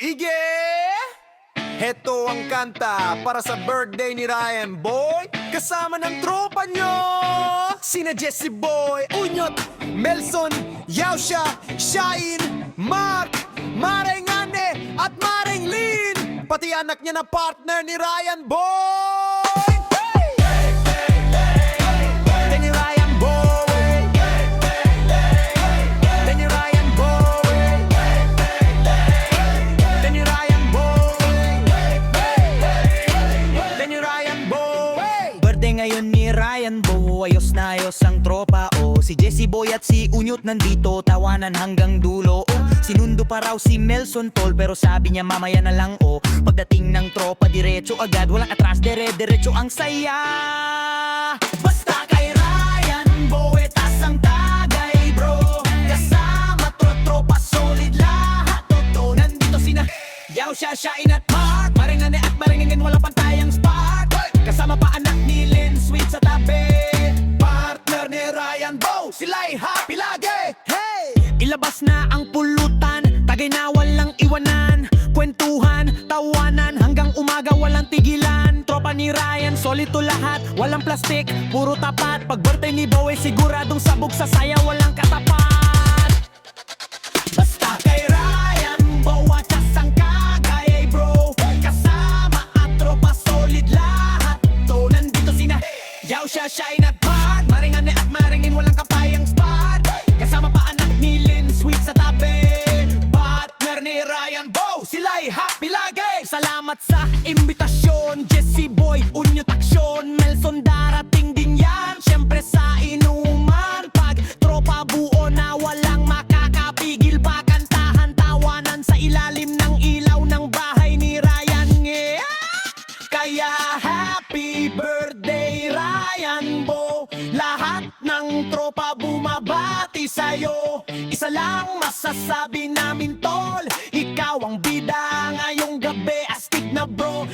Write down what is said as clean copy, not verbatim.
Ige! Heto ang kanta para sa birthday ni Ryan Boy, kasama ng tropa nyo, sina Jesse Boy, Unyot, Melson, Yausha, Shine, Mark, Mareng Ane at Mareng Lin, pati anak niya na partner ni Ryan Boy. Then ni Ryan Boy. Then ni Ryan Boy. Then ni Ryan Boy. Then ni Ryan Boy. Birthday ngayon ni Ryan Bo, ayos na ayos ang tropa si Jesse Boy at si Unyot nandito, tawanan hanggang dulo sinundo pa raw si Melson tol, pero sabi niya mamaya na lang pagdating ng tropa diretso agad, walang atras, diretso ang saya. Basta kay Ryan Bo, etas ang tagay bro, kasama tropa solid lahat, totoo nandito sina Yausha, Shine at Mark, Marengane at Marengengin, walang pantayang spark, kasama pa anak ni Lin, sweet sa tabi, partner ni Ryan Bo, sila'y happy lagi. Hey! Ilabas na ang pulutan, tagay na walang iwanan, kwentuhan, tawanan, hanggang umaga walang tigilan. Tropa ni Ryan, solid to lahat, walang plastik, puro tapat. Pag birthday ni Bo, siguradong sabog sa saya, walang katapat. Basta kay Ryan Bo, atas ang kagay bro, kasama at tropa solid lahat, to nandito sina Yausha, Shine at Mark, Marengane at Marengin, walang kapayang spot, kasama pa anak ni Lin, sweet sa tabi, partner ni Ryan Bo, sila'y happy lagi. Salamat sa imbitasyon, Jesse Boy, Unyot aksyon, Melson darating din yan, syempre sa inuman, pag tropa buo na walang makakapigil pa, kantahan, tawanan sa ilalim ng ilaw ng bahay ni Ryan. Kaya happy birthday Ryan Bo, lahat ng tropa bumabati sa'yo. Isa lang masasabi namin tol, ikaw ang bida ngayong gabi, astig na bro,